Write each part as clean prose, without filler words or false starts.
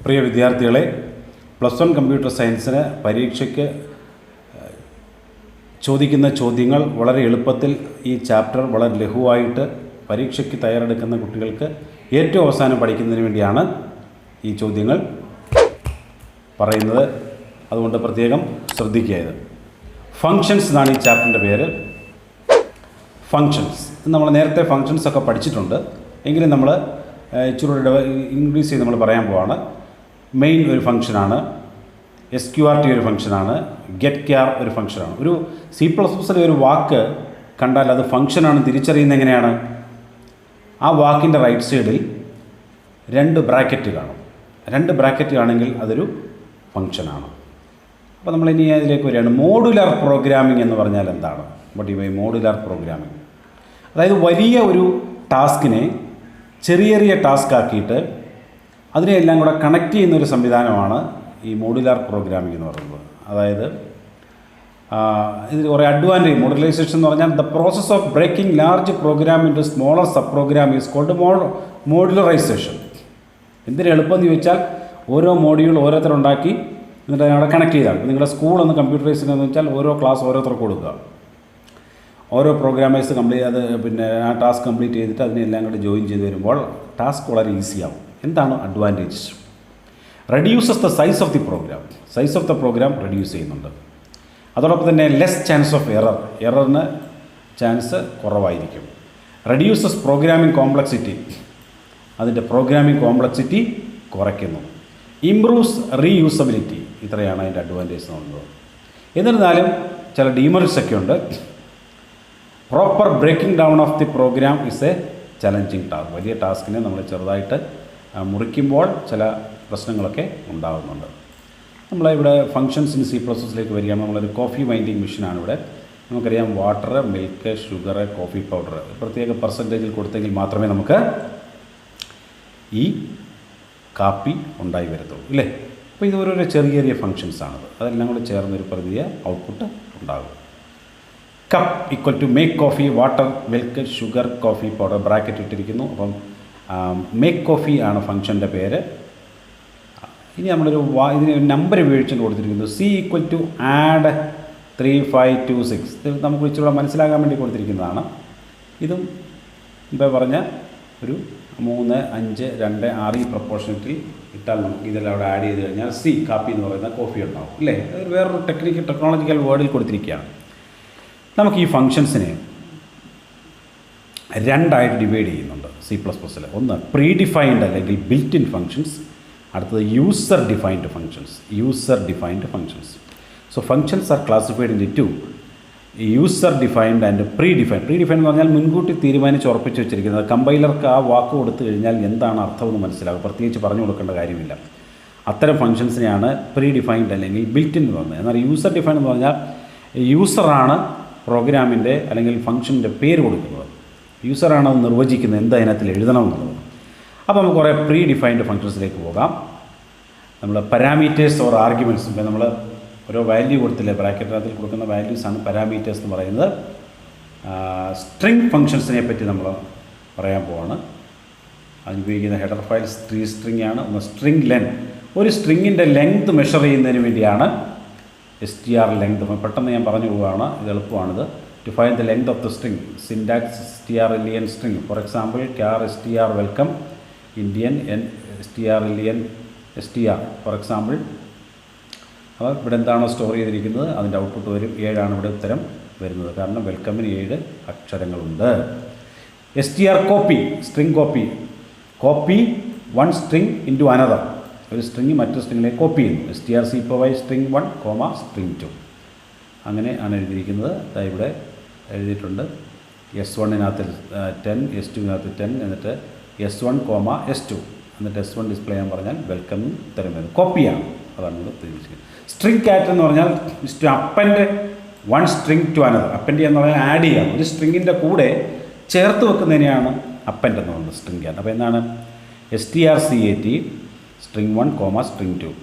പ്രിയ വിദ്യാർത്ഥികളെ, +1 കമ്പ്യൂട്ടർ സയൻസിന് പരീക്ഷയ്ക്ക് ചോദിക്കുന്ന ചോദ്യങ്ങൾ വളരെ എളുപ്പത്തിൽ ഈ ചാപ്റ്റർ വളരെ ലഘുവായിട്ട് പരീക്ഷയ്ക്ക് തയ്യാറെടുക്കുന്ന കുട്ടികൾക്ക് ഏറ്റവും അവസാനം പഠിക്കുന്നതിന് വേണ്ടിയാണ് ഈ ചോദ്യങ്ങൾ പറയുന്നത്. അതുകൊണ്ട് പ്രത്യേകം ശ്രദ്ധിക്കുക. ഇത് ഫങ്ഷൻസ് എന്നാണ് ഈ ചാപ്റ്ററിൻ്റെ പേര്. ഫങ്ഷൻസ് നമ്മൾ നേരത്തെ ഫങ്ഷൻസൊക്കെ പഠിച്ചിട്ടുണ്ട്. എങ്കിലും നമ്മൾ ഇച്ചിരി ഇൻക്രീസ് ചെയ്ത് നമ്മൾ പറയാൻ പോവാണ്. മെയിൻ ഒരു ഫംഗ്ഷനാണ്, SQRT ഒരു ഫംഗ്ഷനാണ്, ഗെറ്റ് ക്യാർ ഒരു ഫംഗ്ഷനാണ്. ഒരു C++ലെ ഒരു വാക്ക് കണ്ടാൽ അത് ഫംഗ്ഷനാണ് തിരിച്ചറിയുന്നത് എങ്ങനെയാണ്? ആ വാക്കിൻ്റെ റൈറ്റ് സൈഡിൽ 2 ബ്രാക്കറ്റ് കാണും. 2 ബ്രാക്കറ്റ് ആണെങ്കിൽ അതൊരു ഫംഗ്ഷനാണ്. അപ്പോൾ നമ്മളിനി അതിലേക്ക് വരികയാണ്. മോഡുലാർ പ്രോഗ്രാമിംഗ് എന്ന് പറഞ്ഞാൽ എന്താണ്? മോഡുലാർ പ്രോഗ്രാമിംഗ് അതായത് വലിയ ഒരു ടാസ്കിനെ ചെറിയ ചെറിയ ടാസ്ക് ആക്കിയിട്ട് അതിനെയെല്ലാം കൂടെ കണക്ട് ചെയ്യുന്നൊരു സംവിധാനമാണ് ഈ മോഡുലാർ പ്രോഗ്രാമിംഗ് എന്ന് പറയുന്നത്. അതായത് ഇതിൽ കുറേ അഡ്വാൻറ്റേജ്. മോഡുലൈസേഷൻ എന്ന് പറഞ്ഞാൽ the process of breaking large program into smaller sub program is called modularisation. എന്തിന് എളുപ്പമെന്ന് ചോദിച്ചാൽ ഓരോ മോഡ്യൂൾ ഓരോരുത്തരുണ്ടാക്കി എന്നിട്ട് അതിനവിടെ കണക്ട് ചെയ്താണ്. നിങ്ങളുടെ സ്കൂളൊന്ന് കമ്പ്യൂട്ടറൈസ് എന്ന് വെച്ചാൽ ഓരോ ക്ലാസ് ഓരോരുത്തർക്ക് കൊടുക്കുക. ഓരോ പ്രോഗ്രാമേഴ്സ് ആ ടാസ്ക് കംപ്ലീറ്റ് ചെയ്തിട്ട് അതിനെല്ലാം കൂടെ ജോയിൻ ചെയ്ത് വരുമ്പോൾ ടാസ്ക് വളരെ ഈസിയാവും. എന്താണ് advantage? Reduces the size of the program. Size of the program reduce ചെയ്യുന്നുണ്ട്. അതോടൊപ്പം തന്നെ ലെസ് ചാൻസ് ഓഫ് എററിന് ചാൻസ് കുറവായിരിക്കും. Reduces programming complexity. അതിൻ്റെ പ്രോഗ്രാമിംഗ് കോംപ്ലക്സിറ്റി കുറയ്ക്കുന്നു. Improves reusability. ഇത്രയാണ് അതിൻ്റെ അഡ്വാൻറ്റേജ് എന്ന് പറയുന്നത്. എന്നിരുന്നാലും ചില ഡീമെറിറ്റ്സ് ഒക്കെ ഉണ്ട്. Proper breaking down of the program is a challenging task. വലിയ ടാസ്കിനെ നമ്മൾ ചെറുതായിട്ട് മുറിക്കുമ്പോൾ ചില പ്രശ്നങ്ങളൊക്കെ ഉണ്ടാകുന്നുണ്ട്. നമ്മളിവിടെ ഫങ്ഷൻസിന് C++ലേക്ക് വരികയാണ്. നമ്മളൊരു കോഫി വൈൻഡിങ് മെഷീനാണ് ഇവിടെ. നമുക്കറിയാം water, milk, sugar, coffee powder പ്രത്യേക പെർസെൻറ്റേജിൽ കൊടുത്തെങ്കിൽ മാത്രമേ നമുക്ക് ഈ കാപ്പി ഉണ്ടായി വരത്തുള്ളൂ, ഇല്ലേ? അപ്പോൾ ഇത് ഓരോരോ ചെറിയ ചെറിയ ഫങ്ഷൻസാണത്. അതെല്ലാം കൂടെ ചേർന്നൊരു പ്രത്യേക ഔട്ട്പുട്ട് ഉണ്ടാകും. Cup equal to make coffee, water, milk, sugar, coffee powder bracket ഇട്ടിരിക്കുന്നു. അപ്പം മേക്ക് കോഫി ആണ് ഫംഗ്ഷൻ്റെ പേര്. ഇനി നമ്മളൊരു ഇതിന് നമ്പർ ഉപയോഗിച്ചുകൊണ്ട് കൊടുത്തിരിക്കുന്നു. C equal to add 3526. ഇത് നമുക്ക് ഇച്ചിരി മനസ്സിലാക്കാൻ വേണ്ടി കൊടുത്തിരിക്കുന്നതാണ്. ഇതും ഇപ്പോൾ പറഞ്ഞ ഒരു 3, 5, 2, 6 ഈ പ്രപ്പോർഷനറ്റിൽ ഇട്ടാൽ നമുക്ക് ഇതെല്ലാം അവിടെ ആഡ് ചെയ്ത് കഴിഞ്ഞാൽ കാപ്പി എന്ന് പറയുന്ന കോഫി ഉണ്ടാവും, അല്ലേ? അത് വേറൊരു ടെക്നോളജിക്കൽ വേർഡിൽ കൊടുത്തിരിക്കുകയാണ്. നമുക്ക് ഈ ഫങ്ഷൻസിനെ 2ആയിട്ട് ഡിവൈഡ് ചെയ്യുന്നുണ്ട് C++ൽ. ഒന്ന് പ്രീ ഡിഫൈൻഡ് അല്ലെങ്കിൽ ബിൽറ്റ് ഇൻ ഫങ്ഷൻസ്, അടുത്തത് user defined functions. So functions are classified into user defined and predefined എന്ന് പറഞ്ഞാൽ മുൻകൂട്ടി തീരുമാനിച്ച് ഉറപ്പിച്ച് വെച്ചിരിക്കുന്നത്. കമ്പൈലർക്ക് ആ വാക്ക് കൊടുത്തു കഴിഞ്ഞാൽ എന്താണ് അർത്ഥമെന്ന് മനസ്സിലാകും, പ്രത്യേകിച്ച് പറഞ്ഞു കൊടുക്കേണ്ട കാര്യമില്ല. അത്തരം ഫങ്ഷൻസിനെയാണ് പ്രീ ഡിഫൈൻഡ് അല്ലെങ്കിൽ ബിൽറ്റ് ഇൻ എന്ന് പറയുന്നത്. എന്നാൽ യൂസർ ഡിഫൈൻഡ് എന്ന് പറഞ്ഞാൽ യൂസറാണ് പ്രോഗ്രാമിൻ്റെ അല്ലെങ്കിൽ ഫംഗ്ഷൻ്റെ പേര് കൊടുക്കുന്നത്. യൂസറാണ് അത് നിർവചിക്കുന്നത് എന്ത് അതിനകത്തിൽ എഴുതണമെന്നുള്ളത്. അപ്പോൾ നമുക്ക് കുറേ പ്രീ ഡിഫൈൻഡ് ഫങ്ഷൻസിലേക്ക് പോകാം. നമ്മൾ പാരാമീറ്റേഴ്സ് ഓർ ആർഗ്യുമെൻറ്റ്സ്, ഇപ്പോൾ നമ്മൾ ഓരോ വാല്യൂ കൊടുത്തില്ലേ, ബ്രാക്കറ്റിനകത്തിൽ കൊടുക്കുന്ന വാല്യൂസാണ് പാരാമീറ്റേഴ്സ് എന്ന് പറയുന്നത്. സ്ട്രിങ് ഫങ്ഷൻസിനെ പറ്റി നമ്മൾ പറയാൻ പോവാണ്. അതിനുപയോഗിക്കുന്ന ഹെഡർ ഫയൽസ് 3 സ്ട്രിങ് ആണ്. ഒന്ന് സ്ട്രിങ് ലെങ്ത്. ഒരു സ്ട്രിങ്ങിൻ്റെ ലെങ്ത് മെഷർ ചെയ്യുന്നതിന് വേണ്ടിയാണ് str ലെങ്ത്. പെട്ടെന്ന് ഞാൻ പറഞ്ഞു പോവുകയാണ്, ഇത് എളുപ്പമാണിത്. To find the length of the string, syntax strlen string. For example, char str welcome, Indian strlen str. For example, അപ്പോൾ ഇവിടെ എന്താണോ സ്റ്റോർ ചെയ്തിരിക്കുന്നത് അതിൻ്റെ ഔട്ട്പുട്ട് വരും. 7 ആണ് ഇവിടെ ഉത്തരം വരുന്നത്, കാരണം വെൽക്കമിന് 7 അക്ഷരങ്ങളുണ്ട്. str copy, string copy 1 string into another. ഒരു സ്ട്രിങ് മറ്റൊരു സ്ട്രിങ്ങിലേക്ക് കോപ്പി ചെയ്യുന്നു. strcpy string 1, string 2. അങ്ങനെ ആണ് എഴുതിയിരിക്കുന്നത്. ഇവിടെ എഴുതിയിട്ടുണ്ട്. S1-നകത്ത് 10, S2-നകത്ത് 10, എന്നിട്ട് S1, S2, എന്നിട്ട് S1 ഡിസ്പ്ലേ ചെയ്യാൻ പറഞ്ഞാൽ വെൽക്കം ഉത്തരം വരും. കോപ്പിയാണ്, അതാണ് ഇവിടെ ഉദ്ദേശിക്കുന്നത്. സ്ട്രിങ് ക്യാറ്റ് എന്ന് പറഞ്ഞാൽ അപ്പൻ്റെ 1 string to another. അപ്പൻ്റെ എന്ന് പറഞ്ഞാൽ ആഡ് ചെയ്യാം. ഒരു സ്ട്രിങ്ങിൻ്റെ കൂടെ ചേർത്ത് വെക്കുന്നതിനെയാണ് അപ്പൻ്റെ എന്ന് പറയുന്നത് സ്ട്രിങ് ക്യാറ്റ്. അപ്പോൾ എന്താണ് strcat string 1, string 2.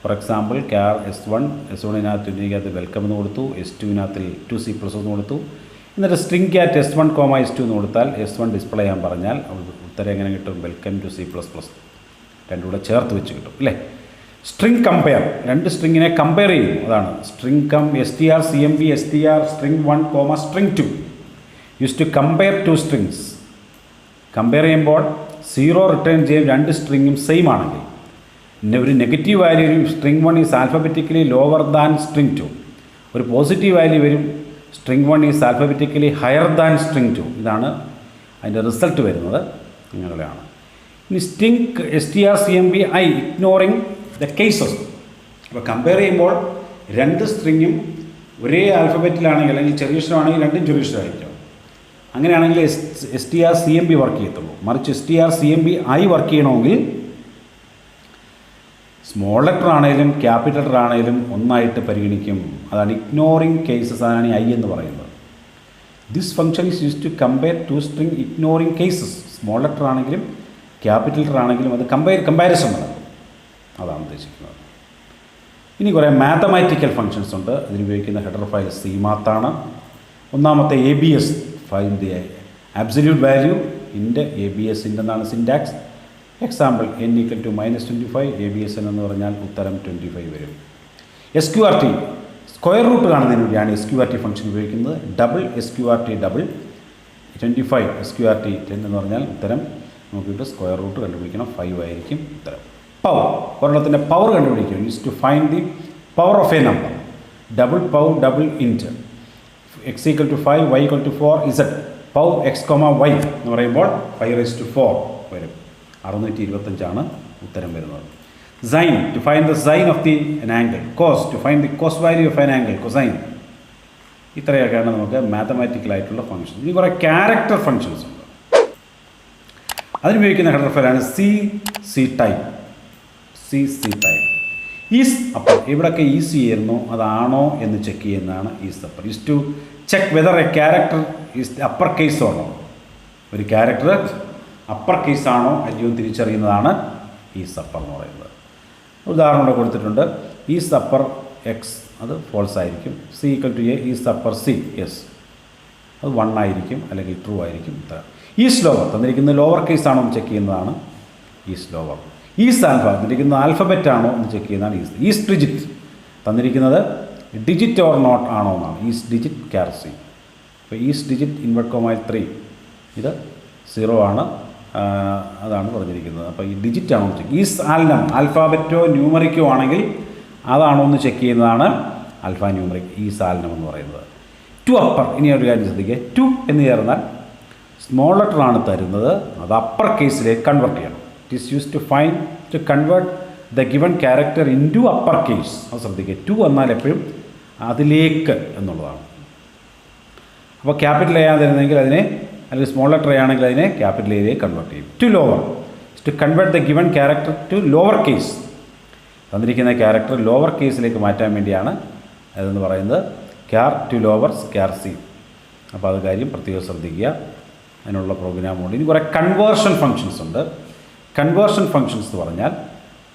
For example char S1-നകത്ത് വെൽക്കം എന്ന് കൊടുത്തു, S2-നകത്ത് 2C+ എന്ന് കൊടുത്തു. എന്നിട്ട് സ്ട്രിങ് ക്യാറ്റ് S1, S2 എന്ന് കൊടുത്താൽ S1 ഡിസ്പ്ലേ ചെയ്യാൻ പറഞ്ഞാൽ ഉത്തരം എങ്ങനെ കിട്ടും? Welcome to C++. രണ്ടും കൂടെ ചേർത്ത് വെച്ച് കിട്ടും അല്ലേ. സ്ട്രിങ് കമ്പയർ, രണ്ട് സ്ട്രിങ്ങിനെ കമ്പയർ ചെയ്യും, അതാണ് string strcmp str string 1, string 2 use to compare two strings. Compare ചെയ്യുമ്പോൾ 0 റിട്ടേൺ ചെയ്യും രണ്ട് സ്ട്രിങ്ങും സെയിം ആണെങ്കിൽ. പിന്നെ ഒരു നെഗറ്റീവ് വാല്യൂ വരും, string 1 is alphabetically lower than string 2. ഒരു പോസിറ്റീവ് വാല്യൂ വരും, string 1 is alphabetically higher than string 2. ഇതാണ് അതിൻ്റെ റിസൾട്ട് വരുന്നത്, ഇങ്ങനെയാണ്. ഇനി string strcmp ignoring the cases. അപ്പോൾ കമ്പയർ ചെയ്യുമ്പോൾ രണ്ട് സ്ട്രിങ്ങും ഒരേ ആൽഫബറ്റിലാണെങ്കിൽ അല്ലെങ്കിൽ ചെറിയക്ഷരമാണെങ്കിൽ രണ്ടും ചെറിയക്ഷരമായിരിക്കും. അങ്ങനെയാണെങ്കിൽ strcmp വർക്ക് ചെയ്യത്തുള്ളൂ. മറിച്ച് strcmp വർക്ക് ചെയ്യണമെങ്കിൽ സ്മോൾ ലെറ്റർ ആണെങ്കിലും ക്യാപിറ്റൽ ലെറ്റർ ആണെങ്കിലും ഒന്നായിട്ട് പരിഗണിക്കും. അതാണ് ഇഗ്നോറിങ് കേസസ്, അതാണ് ഈ എന്ന് പറയുന്നത്. This function is use to compare two string ignoring cases. Small letter ആണെങ്കിലും ക്യാപിറ്റൽ ലെറ്റർ ആണെങ്കിലും അത് കമ്പാരിസൺ നടക്കും, അതാണ് ഉദ്ദേശിക്കുന്നത്. ഇനി കുറേ മാത്തമാറ്റിക്കൽ ഫങ്ഷൻസ് ഉണ്ട്. അതിനുപയോഗിക്കുന്ന ഹെഡർ ഫയൽ CMath. ഒന്നാമത്തെ ABS, find the absolute value ഇൻ്റെ ABS എന്താണ് സിൻറ്റാക്സ്. എക്സാമ്പിൾ n = -25, ABSN എന്ന് പറഞ്ഞാൽ ഉത്തരം 25 വരും. SQRT, സ്ക്വയർ റൂട്ട് കാണുന്നതിന് വേണ്ടിയാണ് SQRT ഫംഗ്ഷൻ ഉപയോഗിക്കുന്നത്. ഡബിൾ SQRT ഡബിൾ 25, SQRT 10 എന്ന് പറഞ്ഞാൽ ഉത്തരം നോക്കിയിട്ട് സ്ക്വയർ റൂട്ട് കണ്ടുപിടിക്കണം, 5 ആയിരിക്കും ഉത്തരം. പവർ, ഒരെണ്ണത്തിൻ്റെ പവർ കണ്ടുപിടിക്കും. Use to find the power of a number. Double power double int x = 5, y = 4, z power x, y എന്ന് പറയുമ്പോൾ 5⁴ വരും. 625 ഉത്തരം വരുന്നത്. Sine, to find the sine of the an angle. Cos, to find the cos value of an angle, cosine. ഇത്രയൊക്കെയാണ് നമുക്ക് മാത്തമാറ്റിക്കലായിട്ടുള്ള function. ഇനി കുറേ ക്യാരക്ടർ ഫങ്ഷൻസ് ഉണ്ട്. അതിനുപയോഗിക്കുന്ന ഹെഡർ ഫയലാണ് CC ടൈപ്പ്. ഈസ് അപ്പർ, ഇവിടെയൊക്കെ ഈസ് ചെയ്യുന്നു അതാണോ എന്ന് ചെക്ക് ചെയ്യുന്നതാണ് is upper. Is to check whether a character is upper case ആണോ, ഒരു ക്യാരക്ടർ അപ്പർ കേസ് ആണോ അല്ലയോ തിരിച്ചറിയുന്നതാണ് ഈസ് അപ്പർ എന്ന് പറയുന്നത്. ഉദാഹരണം ഇവിടെ കൊടുത്തിട്ടുണ്ട്. ഈസ് അപ്പർ എക്സ്, അത് ഫോൾസ് ആയിരിക്കും. C = A, is upper C, yes, അത് 1 ആയിരിക്കും അല്ലെങ്കിൽ ട്രൂ ആയിരിക്കും. ഈസ് ലോവർ, തന്നിരിക്കുന്നത് ലോവർ കേസ് ആണോ എന്ന് ചെക്ക് ചെയ്യുന്നതാണ് ഈസ് ലോവർ. ഈസ് ആൽഫ, തന്നിരിക്കുന്നത് ആൽഫബറ്റ് ആണോ എന്ന് ചെക്ക് ചെയ്യുന്നതാണ് ഈസ്. ഈസ് ഡിജിറ്റ്, തന്നിരിക്കുന്നത് ഡിജിറ്റ് ഓർ നോട്ട് ആണോ എന്നാണ്. Is digit C. അപ്പോൾ ഈസ് ഡിജിറ്റ് (3) ഇത് 0 ആണ്, അതാണ് പറഞ്ഞിരിക്കുന്നത്. അപ്പോൾ ഈ ഡിജിറ്റ് ആണോ എന്ന് ചെക്ക്. ഈസ് ആൽനം, ആൽഫാബറ്റോ ന്യൂമറിക്കോ ആണെങ്കിൽ അതാണോ എന്ന് ചെക്ക് ചെയ്യുന്നതാണ് ആൽഫ ന്യൂമറിക്, ഈസ് ആൽനം എന്ന് പറയുന്നത്. ടു അപ്പർ, ഇനി ഒരു കാര്യം ശ്രദ്ധിക്കുക. ടു എന്ന് ചേർന്നാൽ സ്മോൾ ലെറ്റർ ആണ് തരുന്നത്, അത് അപ്പർ കേസിലേക്ക് കൺവേർട്ട് ചെയ്യണം. It is use to convert the given character into upper case. അത് ശ്രദ്ധിക്കുക. ടു എന്നാൽ എപ്പോഴും അതിലേക്ക് എന്നുള്ളതാണ്. അപ്പോൾ ക്യാപിറ്റൽ A തരുന്നെങ്കിൽ അതിനെ, അല്ലെങ്കിൽ സ്മോൾ ലെറ്റർ ആണെങ്കിൽ അതിനെ ക്യാപിറ്റൽ Aയിലേക്ക് കൺവേർട്ട് ചെയ്യും. To lower, to convert the given character to lower case. തന്നിരിക്കുന്ന ക്യാരക്ടർ ലോവർ കേസിലേക്ക് മാറ്റാൻ വേണ്ടിയാണ് അതെന്ന് പറയുന്നത്. Char to lower C. അപ്പോൾ അത് കാര്യം പ്രത്യേകം ശ്രദ്ധിക്കുക. അതിനുള്ള പ്രോഗ്രാമുണ്ട്. ഇനി കുറേ കൺവേർഷൻ ഫങ്ഷൻസ് ഉണ്ട്. കൺവേർഷൻ ഫങ്ഷൻസ് എന്ന് പറഞ്ഞാൽ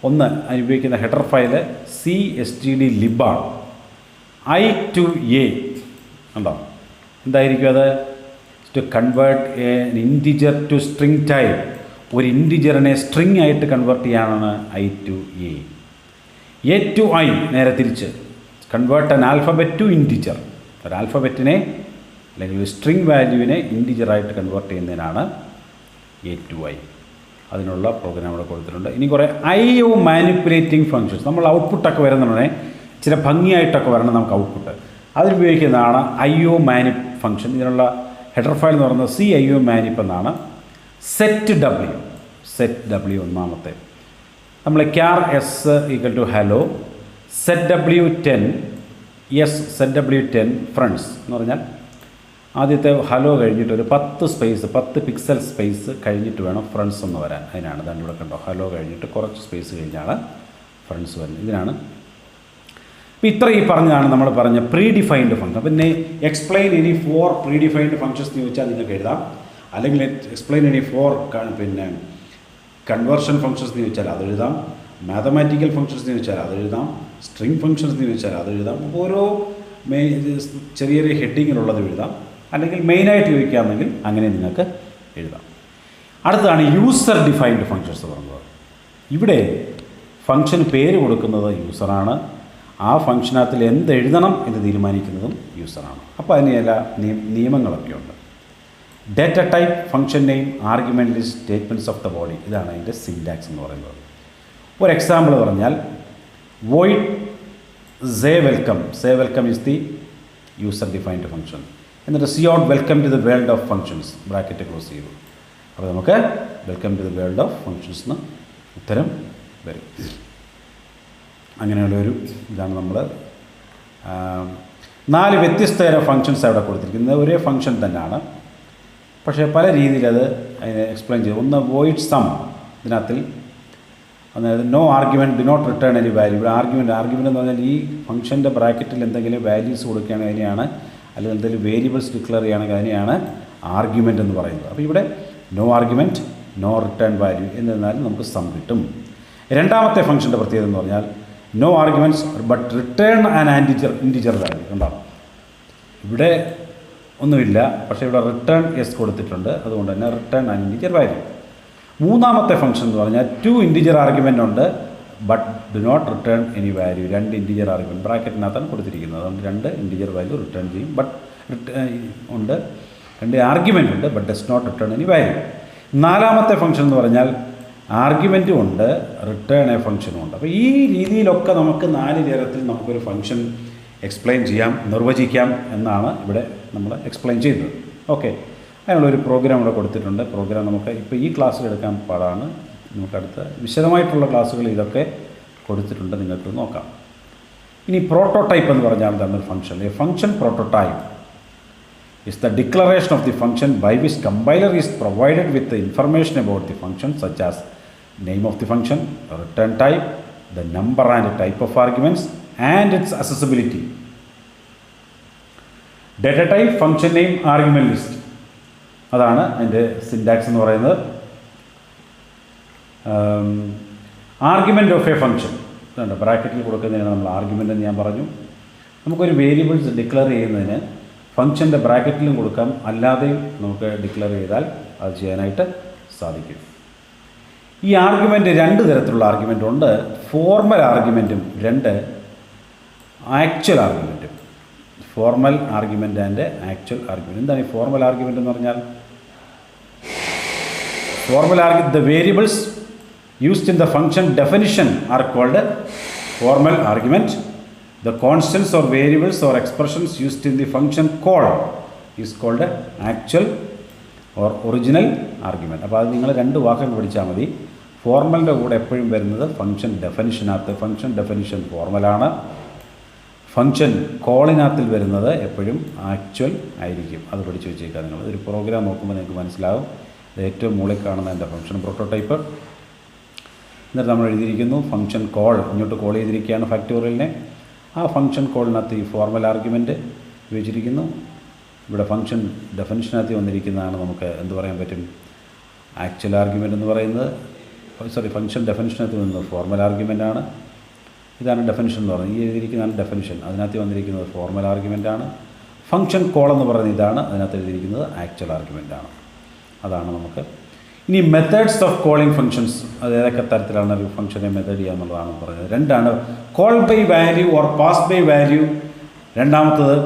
ഒന്ന്, അതിനുപയോഗിക്കുന്ന ഹെഡർ ഫയല് CSTD_lib ആണ്. I to A ഉണ്ടോ, എന്തായിരിക്കും അത്? To convert an integer to string type. ഒരു ഇൻറ്റിജറിനെ സ്ട്രിങ് ആയിട്ട് കൺവേർട്ട് ചെയ്യാനാണ് I to A. A to I നേരെ തിരിച്ച്, convert an alphabet to integer. ഒരു ആൽഫബറ്റിനെ അല്ലെങ്കിൽ ഒരു സ്ട്രിങ് വാല്യൂവിനെ ഇൻറ്റിജറായിട്ട് കൺവേർട്ട് ചെയ്യുന്നതിനാണ് A to I. അതിനുള്ള പ്രോഗ്രാം ഇവിടെ കൊടുത്തിട്ടുണ്ട്. ഇനി കുറേ IO മാനിപ്പുലേറ്റിംഗ് ഫങ്ഷൻസ്. നമ്മൾ ഔട്ട്പുട്ടൊക്കെ വരുന്നതിനെ ചില ഭംഗിയായിട്ടൊക്കെ വരണം നമുക്ക് ഔട്ട്പുട്ട്. അതിനുപയോഗിക്കുന്നതാണ് IO മാനിപ്പ് ഫങ്ഷൻ. ഇതിനുള്ള ഹെഡർ ഫയൽ എന്ന് പറയുന്നത് CIO മാനിപ്പ് എന്നാണ്. സെറ്റ് W ഒന്നാമത്തെ. നമ്മൾ ക്യാർ S = hello, setW10 setW10 friends എന്ന് പറഞ്ഞാൽ ആദ്യത്തെ ഹലോ കഴിഞ്ഞിട്ട് ഒരു 10 പിക്സൽ സ്പേസ് കഴിഞ്ഞിട്ട് വേണം ഫ്രണ്ട്സ് എന്ന് വരാൻ. അതിനാണ് ഇതാണ് ഇവിടെ കണ്ടോ, ഹലോ കഴിഞ്ഞിട്ട് കുറച്ച് സ്പേസ് കഴിഞ്ഞാണ് ഫ്രണ്ട്സ് വരുന്നത്. ഇതിനാണ്. അപ്പോൾ ഇത്ര ഈ പറഞ്ഞതാണ് നമ്മൾ പറഞ്ഞ പ്രീ ഡിഫൈൻഡ് ഫംഗ്ഷൻ. പിന്നെ explain any 4 pre defined functions എന്ന് ചോദിച്ചാൽ നിങ്ങൾക്ക് എഴുതാം. അല്ലെങ്കിൽ എക്സ്പ്ലെയിൻ എനി 4 പിന്നെ കൺവേർഷൻ ഫംഗ്ഷൻസ് എന്ന് ചോദിച്ചാൽ അത് എഴുതാം. മാത്തമാറ്റിക്കൽ ഫംഗ്ഷൻസ് എന്ന് ചോദിച്ചാൽ അത് എഴുതാം. സ്ട്രിങ് ഫംഗ്ഷൻസ് എന്ന് ചോദിച്ചാൽ അത് എഴുതാം. ഓരോ ചെറിയ ചെറിയ ഹെഡിങ്ങിലുള്ളത് എഴുതാം. അല്ലെങ്കിൽ മെയിനായിട്ട് ചോദിക്കുകയാണെങ്കിൽ അങ്ങനെ നിങ്ങൾക്ക് എഴുതാം. അടുത്തതാണ് യൂസർ ഡിഫൈൻഡ് ഫങ്ഷൻസ് പറയുന്നത്. ഇവിടെ ഫംഗ്ഷൻ പേര് കൊടുക്കുന്നത് യൂസറാണ്. ആ ഫംഗ്ഷനകത്തിൽ എന്തെഴുതണം എന്ന് തീരുമാനിക്കുന്നതും യൂസറാണ്. അപ്പോൾ അതിന് ചില നിയമങ്ങളൊക്കെ ഉണ്ട്. Data type, function name, argument list, statements of the body, ഇതാണ് അതിൻ്റെ സിൻടാക്സ് എന്ന് പറയുന്നത്. ഒരു എക്സാമ്പിൾ പറഞ്ഞാൽ void say welcome is the user defined function. എന്നിട്ട് cout welcome to the world of functions bracket close ചെയ്തു. അപ്പോൾ നമുക്ക് welcome to the world of functions എന്ന് ഉത്തരം വരും. അങ്ങനെയുള്ളൊരു ഇതാണ് നമ്മൾ 4 വ്യത്യസ്ത തരം ഫങ്ഷൻസ് അവിടെ കൊടുത്തിരിക്കുന്നത്. ഒരേ ഫങ്ഷൻ തന്നെയാണ്, പക്ഷേ പല രീതിയിൽ അത് അതിനെ എക്സ്പ്ലെയിൻ ചെയ്തു. ഒന്ന് void sum, ഇതിനകത്തിൽ അതായത് no argument do not return any value. ഇവിടെ ആർഗ്യുമെൻ്റ് എന്ന് പറഞ്ഞാൽ ഈ ഫംഗ്ഷൻ്റെ ബ്രാക്കറ്റിൽ എന്തെങ്കിലും വാല്യൂസ് കൊടുക്കുകയാണെങ്കിൽ അതിനെയാണ്, അല്ലെങ്കിൽ എന്തെങ്കിലും വേരിയബിൾസ് ഡിക്ലെയർ ചെയ്യുകയാണെങ്കിൽ അതിനെയാണ് ആർഗ്യുമെൻ്റ് എന്ന് പറയുന്നത്. അപ്പോൾ ഇവിടെ no argument no return value എന്നിരുന്നാലും നമുക്ക് സം കിട്ടും. രണ്ടാമത്തെ ഫംഗ്ഷൻ്റെ പ്രത്യേകത എന്ന് പറഞ്ഞാൽ no arguments but return an integer value. ഉണ്ടാവും ഇവിടെ ഒന്നുമില്ല, പക്ഷേ ഇവിടെ റിട്ടേൺ എസ് കൊടുത്തിട്ടുണ്ട്, അതുകൊണ്ട് തന്നെ റിട്ടേൺ ആൻ ഇൻറ്റിജർ വാല്യൂ. മൂന്നാമത്തെ ഫംഗ്ഷൻ എന്ന് പറഞ്ഞാൽ 2 ഇൻറ്റിജർ ആർഗ്യുമെൻ്റ് ഉണ്ട് but do not return any value. 2 integer argument ബ്രാക്കറ്റിനകത്താണ് കൊടുത്തിരിക്കുന്നത്, അതുകൊണ്ട് 2 ഇൻറ്റിജർ വാല്യൂ റിട്ടേൺ ചെയ്യും. ബട്ട് ഉണ്ട് 2 ആർഗ്യുമെൻ്റ് ഉണ്ട് but does not return any value. നാലാമത്തെ ഫംഗ്ഷൻ എന്ന് പറഞ്ഞാൽ ആർഗ്യുമെൻറ്റും ഉണ്ട് റിട്ടേൺ എ ഫംഗ്ഷനും ഉണ്ട്. അപ്പോൾ ഈ രീതിയിലൊക്കെ നമുക്ക് 4 തരത്തിൽ നമുക്കൊരു ഫംഗ്ഷൻ എക്സ്പ്ലെയിൻ ചെയ്യാം, നിർവചിക്കാം എന്നാണ് ഇവിടെ നമ്മൾ എക്സ്പ്ലെയിൻ ചെയ്തത്. ഓക്കെ, അതിനുള്ളൊരു പ്രോഗ്രാം ഇവിടെ കൊടുത്തിട്ടുണ്ട്. പ്രോഗ്രാം നമുക്ക് ഇപ്പോൾ ഈ ക്ലാസ്സിൽ എടുക്കാൻ പാടാണ്, നമുക്കടുത്ത വിശദമായിട്ടുള്ള ക്ലാസ്സുകൾ ഇതൊക്കെ കൊടുത്തിട്ടുണ്ട്, നിങ്ങൾക്ക് നോക്കാം. ഇനി പ്രോട്ടോടൈപ്പ് എന്ന് പറഞ്ഞാൽ എന്താണ് ഒരു function? A function prototype is the declaration of the function by which compiler is provided with the information about the function such as name of the function, return type, the number and type of arguments and its accessibility. Data type, function name, argument list, അതാണ് അതിൻ്റെ syntax എന്ന് പറയുന്നത്. Argument of a function ഇതുണ്ട്, ബ്രാക്കറ്റിൽ കൊടുക്കുന്നതിന് നമ്മൾ argument എന്ന് ഞാൻ പറഞ്ഞു. നമുക്കൊരു വേരിയബിൾസ് ഡിക്ലെയർ ചെയ്യുന്നതിന് ഫംഗ്ഷൻ്റെ ബ്രാക്കറ്റിലും കൊടുക്കാം, അല്ലാതെയും നമുക്ക് ഡിക്ലെയർ ചെയ്താൽ അത് ചെയ്യാനായിട്ട് സാധിക്കും. ഈ ആർഗ്യുമെൻ്റ് 2 തരത്തിലുള്ള ആർഗ്യുമെൻ്റ് ഉണ്ട്. ഫോർമൽ ആർഗ്യുമെൻറ്റും 2 ആക്ച്വൽ ആർഗ്യുമെൻറ്റും. Formal argument and actual argument. എന്താണ് ഈ ഫോർമൽ ആർഗ്യുമെൻ്റ് എന്ന് പറഞ്ഞാൽ? the variables used in the function definition are called formal argument. The constants or variables or expressions used in the function call is called actual or original argument. അപ്പോൾ അത് നിങ്ങൾ 2 വാക്കുകൾ പഠിച്ചാൽ മതി. ഫോർമലിൻ്റെ കൂടെ എപ്പോഴും വരുന്നത് ഫംഗ്ഷൻ ഡെഫിനിഷനകത്ത്. ഫംഗ്ഷൻ ഡെഫിനിഷൻ ഫോർമലാണ്. ഫംഗ്ഷൻ കോളിനകത്തിൽ വരുന്നത് എപ്പോഴും ആക്ച്വൽ ആയിരിക്കും. അത് പഠിച്ചു വെച്ചേക്കാം നിങ്ങൾ. ഒരു പ്രോഗ്രാം നോക്കുമ്പോൾ നിങ്ങൾക്ക് മനസ്സിലാവും. ഏറ്റവും മുകളിൽ കാണുന്ന എൻ്റെ ഫംഗ്ഷൻ പ്രോട്ടോടൈപ്പ്. എന്നിട്ട് നമ്മൾ എഴുതിയിരിക്കുന്നു ഫംഗ്ഷൻ കോൾ, ഇങ്ങോട്ട് കോൾ ചെയ്തിരിക്കുകയാണ് ഫാക്ടോറിയലിനെ. ആ ഫംഗ്ഷൻ കോളിനകത്ത് ഈ ഫോർമൽ ആർഗ്യുമെൻറ്റ് ഉപയോഗിച്ചിരിക്കുന്നു. ഇവിടെ ഫംഗ്ഷൻ ഡെഫിനിഷനകത്ത് വന്നിരിക്കുന്നതാണ് നമുക്ക് എന്ത് പറയാൻ പറ്റും? ആക്ച്വൽ ആർഗ്യുമെൻ്റ് എന്ന് പറയുന്നത്. ഫംഗ്ഷൻ ഡെഫിനിഷനകത്ത് വന്നത് ഫോർമൽ ആർഗ്യുമെൻ്റാണ്. ഇതാണ് ഡെഫിനിഷൻ എന്ന് പറയുന്നത്. ഈ എഴുതിയിരിക്കുന്നതാണ് ഡെഫിനിഷൻ. അതിനകത്ത് വന്നിരിക്കുന്നത് ഫോർമൽ ആർഗ്യുമെൻ്റാണ്. ഫംഗ്ഷൻ കോൾ എന്ന് പറയുന്നത് ഇതാണ്. അതിനകത്ത് എഴുതിയിരിക്കുന്നത് ആക്ച്വൽ ആർഗ്യുമെൻ്റാണ്. അതാണ് നമുക്ക്. ഇനി മെത്തേഡ്സ് ഓഫ് കോളിംഗ് ഫംഗ്ഷൻസ്, അത് ഏതൊക്കെ തരത്തിലാണ് ഒരു ഫംഗ്ഷനെ മെത്തേഡ് ചെയ്യുക എന്നുള്ളതാണ് പറയുന്നത്. 2 call by value or pass by value. രണ്ടാമത്തത്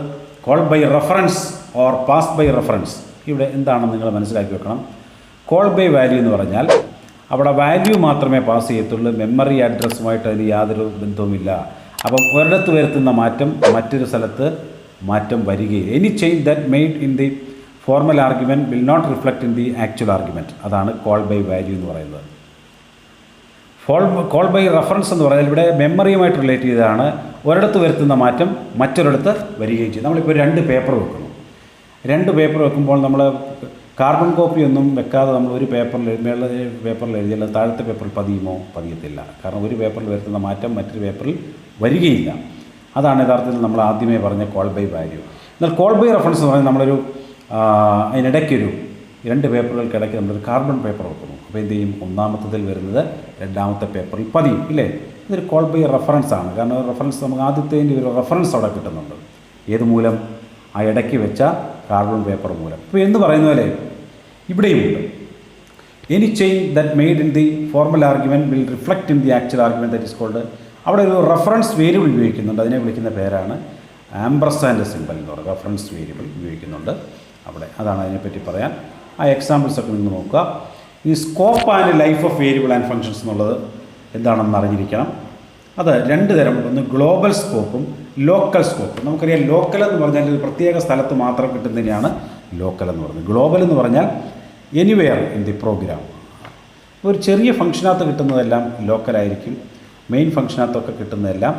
call by reference or pass by reference. ഇവിടെ എന്താണെന്ന് നിങ്ങൾ മനസ്സിലാക്കി വെക്കണം. കോൾ ബൈ വാല്യൂ എന്ന് പറഞ്ഞാൽ അവിടെ വാല്യൂ മാത്രമേ പാസ് ചെയ്യത്തുള്ളൂ, മെമ്മറി അഡ്രസ്സുമായിട്ട് അതിന് യാതൊരു ബന്ധവുമില്ല. അപ്പം ഒരിടത്ത് വരുത്തുന്ന മാറ്റം മറ്റൊരു സ്ഥലത്ത് മാറ്റം വരികയില്ല. Any change that made in the formal argument will not reflect in the actual argument. അതാണ് കോൾ ബൈ വാല്യൂ എന്ന് പറയുന്നത്. കോൾ ബൈ റെഫറൻസ് എന്ന് പറഞ്ഞാൽ ഇവിടെ മെമ്മറിയുമായിട്ട് റിലേറ്റ് ചെയ്തതാണ്. ഒരിടത്ത് വരുത്തുന്ന മാറ്റം മറ്റൊരിടത്ത് വരികയും ചെയ്യും. നമ്മളിപ്പോൾ 2 പേപ്പർ വെക്കുന്നു. 2 പേപ്പർ വെക്കുമ്പോൾ നമ്മൾ കാർബൺ കോപ്പി ഒന്നും വെക്കാതെ നമ്മൾ ഒരു പേപ്പറിൽ എഴുതിയാൽ താഴത്തെ പേപ്പറിൽ പതിയത്തില്ല. കാരണം ഒരു പേപ്പറിൽ വരുത്തുന്ന മാറ്റം മറ്റൊരു പേപ്പറിൽ വരികയില്ല. അതാണ് യഥാർത്ഥത്തിൽ നമ്മൾ ആദ്യമേ പറഞ്ഞ കോൾ ബൈ വാല്യൂ. എന്നാൽ കോൾ ബൈ റെഫറൻസ് എന്ന് പറഞ്ഞാൽ നമ്മളൊരു അതിനിടയ്ക്കൊരു 2 പേപ്പറുകൾക്കിടയ്ക്ക് നമ്മളൊരു കാർബൺ പേപ്പർ വെക്കുന്നു. അപ്പോൾ എന്ത് ചെയ്യും? ഒന്നാമത്തതിൽ വരുന്നത് രണ്ടാമത്തെ പേപ്പറിൽ പതിയും, ഇല്ലേ? ഇതൊരു കോൾ ബൈ റെഫറൻസ് ആണ്. കാരണം റെഫറൻസ് നമുക്ക് ആദ്യത്തേൻ്റെ ഒരു റെഫറൻസ് അവിടെ കിട്ടുന്നുണ്ട്. ഏത് മൂലം? ആ ഇടയ്ക്ക് വെച്ച കാർബൺ പേപ്പർ മൂലം. ഇപ്പോൾ എന്ന് പറയുന്ന പോലെ ഇവിടെയുമുണ്ട്. Any change that made in the formal argument will reflect in the actual argument that is called. അവിടെ ഒരു റെഫറൻസ് വേരിയബിൾ ഉപയോഗിക്കുന്നുണ്ട്, അതിനെ വിളിക്കുന്ന പേരാണ് ആംബർസാൻഡ് സിമ്പൽ എന്ന് പറയുന്നത്. റെഫറൻസ് വേരിയബിൾ ഉപയോഗിക്കുന്നുണ്ട് അവിടെ, അതാണ് അതിനെപ്പറ്റി പറയാൻ. ആ എക്സാമ്പിൾസൊക്കെ നിങ്ങൾ നോക്കുക. ഈ scope and life of variable and functions എന്നുള്ളത് എന്താണെന്ന് അറിഞ്ഞിരിക്കണം. അത് രണ്ട് തരമുണ്ട്. ഒന്ന് ഗ്ലോബൽ സ്കോപ്പും ലോക്കൽ സ്കോപ്പും. നമുക്കറിയാം ലോക്കൽ എന്ന് പറഞ്ഞാൽ ഒരു പ്രത്യേക സ്ഥലത്ത് മാത്രം കിട്ടുന്നതിനെയാണ് ലോക്കൽ എന്ന് പറയുന്നത്. ഗ്ലോബൽ എന്ന് പറഞ്ഞാൽ എനിവെയർ ഇൻ ദി പ്രോഗ്രാം. ഒരു ചെറിയ ഫംഗ്ഷനകത്ത് കിട്ടുന്നതെല്ലാം ലോക്കലായിരിക്കും, മെയിൻ ഫംഗ്ഷനകത്തൊക്കെ കിട്ടുന്നതെല്ലാം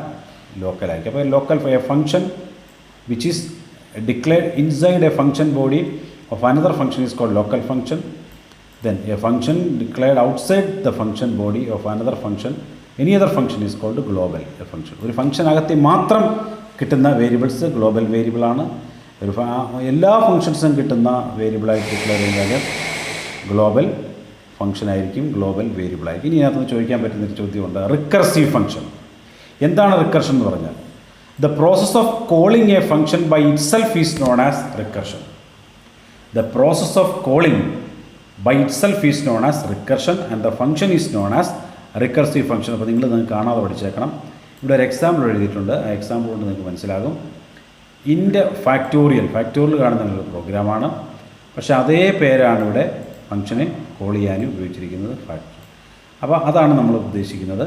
ലോക്കലായിരിക്കും. അപ്പോൾ local function which is declared inside a function body of another function is called local function. Then a function declared outside the function body of another function, any other function is called global a function. ഒരു ഫംഗ്ഷനകത്ത് മാത്രം കിട്ടുന്ന variables global variable ആണ്. ഒരു എല്ലാ ഫംഗ്ഷൻസും കിട്ടുന്ന വേരിയബിളായിട്ട് declare ചെയ്താൽ global function ആയിരിക്കും, global variable ആയിരിക്കും. ഇനി ഇതിനകത്ത് ചോദിക്കാൻ പറ്റുന്നൊരു ചോദ്യമുണ്ട്, റിക്കർസീവ് ഫംഗ്ഷൻ. എന്താണ് റിക്കർഷൻ എന്ന് പറഞ്ഞാൽ? The process of calling a function by itself is known as recursion. The process of calling by itself is known as recursion and the function is known as recursive function. അപ്പോൾ നിങ്ങൾ കാണാതെ പഠിച്ചേക്കണം. ഇവിടെ ഒരു example എഴുതിയിട്ടുണ്ട്, ആ example കൊണ്ട് നിങ്ങൾക്ക് മനസ്സിലാകും. ഇൻ്റെ ഫാക്ടോറിയൽ കാണുന്ന ഒരു പ്രോഗ്രാമാണ്, പക്ഷേ അതേ പേരാണ് ഇവിടെ ഫംഗ്ഷനെ കോൾ ചെയ്യാനും ഉപയോഗിച്ചിരിക്കുന്നത്, ഫാക്ടർ. അപ്പോൾ അതാണ് നമ്മൾ ഉദ്ദേശിക്കുന്നത്.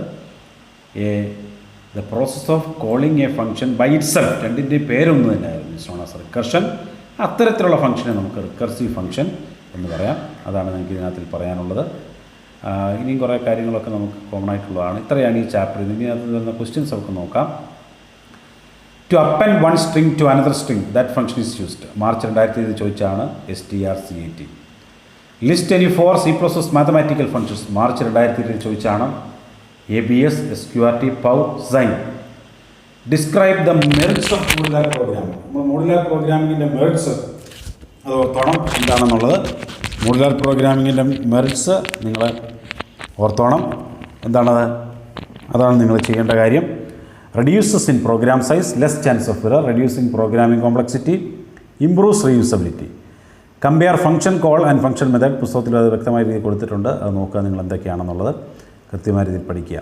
The process of calling a function by itself, രണ്ടിൻ്റെ പേരൊന്നും തന്നെയായിരുന്നു, ഇറ്റ്സ് നോൺ ആസ് റിക്കർഷൻ. അത്തരത്തിലുള്ള ഫംഗ്ഷനെ നമുക്ക് റിക്കർസീവ് ഫംഗ്ഷൻ എന്ന് പറയാം. അതാണ് എനിക്ക് ഇതിനകത്ത് പറയാനുള്ളത്. ഇനിയും കുറേ കാര്യങ്ങളൊക്കെ നമുക്ക് കോമൺ ആയിട്ടുള്ളതാണ്. ഇത്രയാണ് ഈ ചാപ്റ്ററിൽ. ഇതിനകത്ത് വരുന്ന ക്വസ്റ്റ്യൻസ് നമുക്ക് നോക്കാം. To append one string to another string that function is used. March 2020 ചോദിച്ചാണ് strcat. List any 4 C++ mathematical functions. March 2020 ചോദിച്ചാണ് ABS, SQRT, POW, SIN. Describe the merits of modular programming. നമ്മൾ മോഡുലാർ പ്രോഗ്രാമിങ്ങിൻ്റെ merits അത് ഓർത്തോണം എന്താണെന്നുള്ളത്. Modular പ്രോഗ്രാമിങ്ങിൻ്റെ merits നിങ്ങൾ ഓർത്തോണം എന്താണത്, അതാണ് നിങ്ങൾ ചെയ്യേണ്ട കാര്യം. Reduces in program size, less chance of error, reducing programming complexity, improves reusability, compare function call and function method. പുസ്തകത്തിൽ അത് വ്യക്തമായ രീതിയിൽ കൊടുത്തിട്ടുണ്ട്, അത് നോക്കുക നിങ്ങൾ എന്തൊക്കെയാണെന്നുള്ളത് കൃത്യമായ രീതിയിൽ പഠിക്കുക.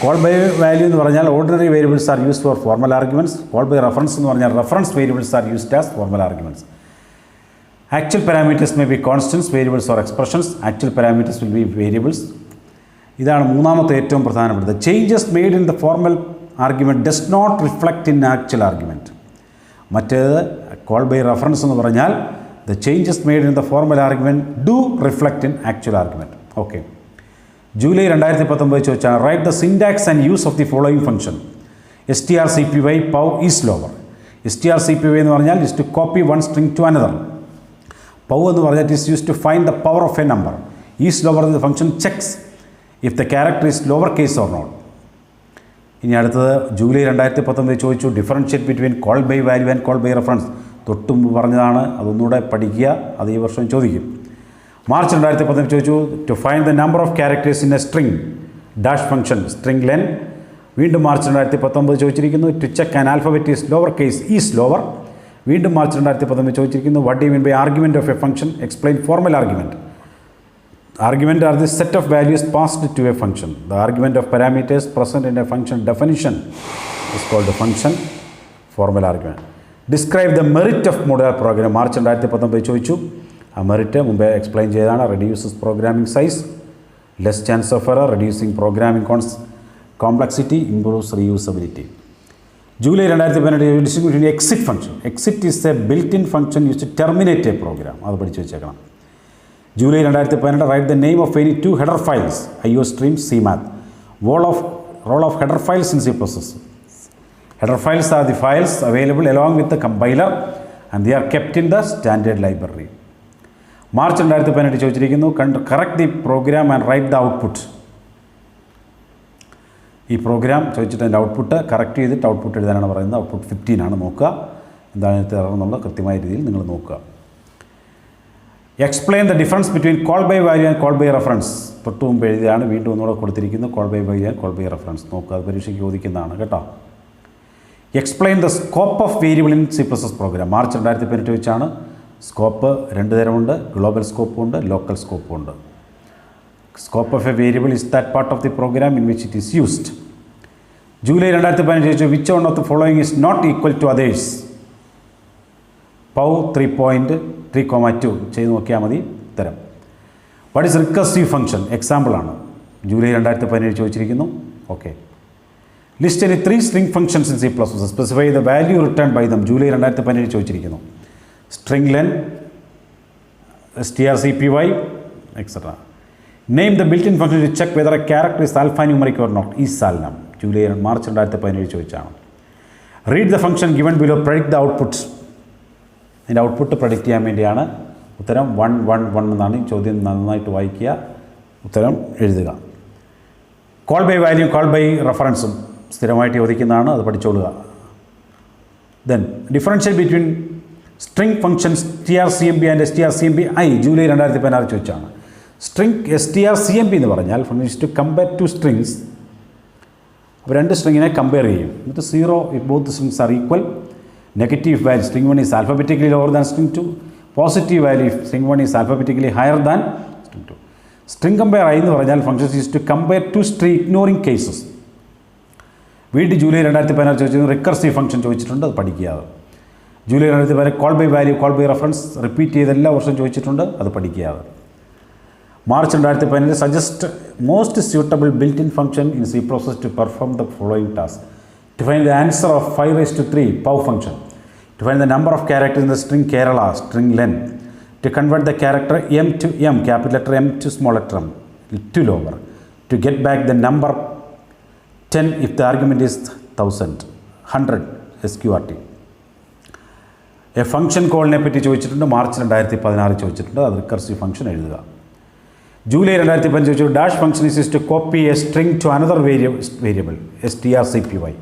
കോൾ ബൈ വാല്യൂ എന്ന് പറഞ്ഞാൽ ordinary variables are used for formal arguments. Call by reference എന്ന് പറഞ്ഞാൽ reference variables are used as formal arguments. Actual parameters may be constants, variables or expressions. Actual parameters will be variables. ഇതാണ് മൂന്നാമത്തെ ഏറ്റവും പ്രധാനപ്പെട്ടത്. Changes made in the formal argument does not reflect in actual argument. മറ്റേത് call by reference എന്ന് പറഞ്ഞാൽ the changes made in the formal argument do reflect in actual argument. Okay. July 2019 ചോദിച്ചാൽ write the syntax and use of the following function. strcpy POW is lower. strcpy എന്ന് പറഞ്ഞാൽ is to copy one string to another. POW എന്ന് പറഞ്ഞാൽ is use to find the power of a number. Is lower the function checks if the character is lower case or not. ഇനി അടുത്തത് July 2019 ചോദിച്ചു differentiate between call by value and call by reference. തൊട്ടും പറഞ്ഞതാണ്, അതൊന്നുകൂടെ പഠിക്കുക, അത് ഈ വർഷം ചോദിക്കും. മാർച്ച് 2019 ചോദിച്ചു to find the number of characters in a string dash function string len. വീണ്ടും മാർച്ച് 2019 ചോദിച്ചിരിക്കുന്നു to check an alphabet is lower case is lower. വീണ്ടും മാർച്ച് 2019 ചോദിച്ചിരിക്കുന്നു what do you mean by argument of a function, explain formal argument. Argument are the set of values passed to a function. The argument of parameters present in a function definition is called the function formal argument. Describe the merit of modular program. March 2019 ചോദിച്ചു. ആ merit മുമ്പേ explain ചെയ്തതാണ്. Reduces programming size, less chance of error, reducing programming complexity, improves reusability. July 2018 distribution exit function. Exit is a built in function use to terminate a program. അത് പഠിച്ചു വെച്ചേക്കണം. July 2018 write the name of any 2 header files IO stream CMath. Role of header files in C++. Header files are the files available along with the compiler and they are kept in the standard library. March 2018 ചോദിച്ചിരിക്കുന്നു correct the program and write the output. ഈ program ചോദിച്ചിട്ട് അതിൻ്റെ output correct ചെയ്തിട്ട് output എഴുതാനാണ് പറയുന്നത്. Output 15 ആണ്. നോക്കുക എന്താണ് എന്നുള്ളത് കൃത്യമായ രീതിയിൽ നിങ്ങൾ നോക്കുക. Explain the difference between call by value and call by reference. തൊട്ട് മുമ്പ് എഴുതിയാണ്, വീണ്ടും ഒന്നുകൂടെ കൊടുത്തിരിക്കുന്നു call by value and call by reference. നോക്കുക, അത് പരീക്ഷയ്ക്ക് ചോദിക്കുന്നതാണ് കേട്ടോ. Explain the scope of variable in C++ program. March 2018 വെച്ചാണ് സ്കോപ്പ് രണ്ട് തരമുണ്ട്, ഗ്ലോബൽ സ്കോപ്പും ഉണ്ട്, ലോക്കൽ സ്കോപ്പും ഉണ്ട്. Scope of a variable is that part of the program in which it is used. July 2015 ചോദിച്ചു which one of the following is not equal to others. Pow 3.3,2 ചെയ്ത് നോക്കിയാൽ മതി ഉത്തരം. What is recursive function? എക്സാമ്പിളാണ്. July 2017 ചോദിച്ചിരിക്കുന്നു. Okay. List any 3 string functions in C++. Specify the value returned by them. July 2017 ചോദിച്ചിരിക്കുന്നു. String len, strcpy, etc. Name the built-in function to check whether a character is alphanumeric or not. Salnam. July March 2017 ചോദിച്ചാണ്. Read the function given below. Predict the output. അതിൻ്റെ output predict ചെയ്യാൻ വേണ്ടിയാണ്. ഉത്തരം 1 1 1 എന്നാണ്. ചോദ്യം നന്നായിട്ട് വായിക്കുക, ഉത്തരം എഴുതുക. Call by value, call by റെഫറൻസും സ്ഥിരമായിട്ട് ചോദിക്കുന്നതാണ്, അത് പഠിച്ചോളുക. Then differentiate between string functions strcmp and strcmp i. July 2016 ചോദിച്ചാണ്. സ്ട്രിംഗ് strcmp എന്ന് പറഞ്ഞാൽ function is to compare two strings. അപ്പോൾ രണ്ട് സ്ട്രിങ്ങിനെ കമ്പയർ ചെയ്യും. എന്നിട്ട് 0 if both strings are equal. Negative value, string 1 is alphabetically lower than string 2. Positive value, if string 1 is alphabetically higher than string 2. String compare I എന്ന് പറഞ്ഞാൽ function is to compare two string ignoring cases. വീണ്ടും July 2016 ചോദിച്ചത് recursive function ചോദിച്ചിട്ടുണ്ട്, അത് പഠിക്കുക. ജൂലൈ 2015 call by value, call by reference repeat ചെയ്ത് എല്ലാ വർഷവും ചോദിച്ചിട്ടുണ്ട്, അത് പഠിക്കുക. March 2015 suggest most suitable built in function in C++ to perform the following task. To find the answer of 5^3 POW function. To find the number of characters in the string Kerala, string len. To convert the character M to M, capital letter M to small letter m, to lower. To get back the number 10 if the argument is 1000, 100 sqrt. A function കോളിനെ പറ്റി ചോദിച്ചിട്ടുണ്ട്. March 2016 ചോദിച്ചിട്ടുണ്ട്, അത് recursive function എഴുതുക. July 2015 ചോദിച്ചു dash function is to copy a string to another variable strcpy.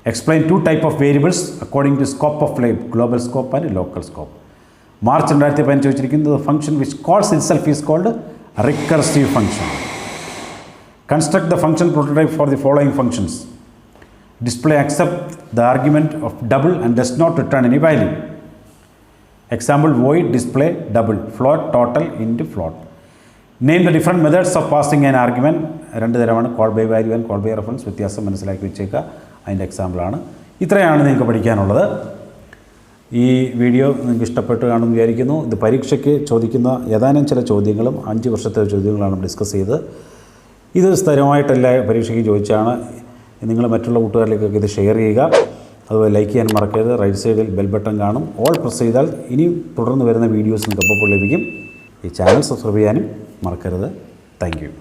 Explain 2 types of variables according to scope of global scope and local scope. March 2015 ചോദിച്ചിരിക്കുന്നത് function which calls itself is called a recursive function. Construct the function prototype for the following functions. Display accept the argument of double and does not return any value. Example void display double, float total into float. Name the different methods of passing an argument. രണ്ട് തരമാണ്, call by value and call by reference. വ്യത്യാസം മനസ്സിലാക്കി വെച്ചേക്കുക, അതിൻ്റെ എക്സാമ്പിളാണ്. ഇത്രയാണ് നിങ്ങൾക്ക് പഠിക്കാനുള്ളത്. ഈ വീഡിയോ നിങ്ങൾക്ക് ഇഷ്ടപ്പെട്ട് കാണുമെന്ന് വിചാരിക്കുന്നു. ഇത് പരീക്ഷയ്ക്ക് ചോദിക്കുന്ന ഏതാനും ചില ചോദ്യങ്ങളും 5 വർഷത്തെ ചോദ്യങ്ങളാണ് ഡിസ്കസ് ചെയ്തത്. ഇത് സ്ഥിരമായിട്ടല്ല പരീക്ഷയ്ക്ക് ചോദിച്ചാണ്. നിങ്ങൾ മറ്റുള്ള കൂട്ടുകാരിലേക്കൊക്കെ ഇത് ഷെയർ ചെയ്യുക. അതുപോലെ ലൈക്ക് ചെയ്യാൻ മറക്കരുത്. റൈറ്റ് സൈഡിൽ ബെൽ ബട്ടൺ കാണും, ഓൾ പ്രസ് ചെയ്താൽ ഇനി തുടർന്ന് വരുന്ന വീഡിയോസ് നിങ്ങൾക്ക് അപ്പോൾ ലഭിക്കും. ഈ ചാനൽ സബ്സ്ക്രൈബ് ചെയ്യാനും മറക്കരുത്. Thank you.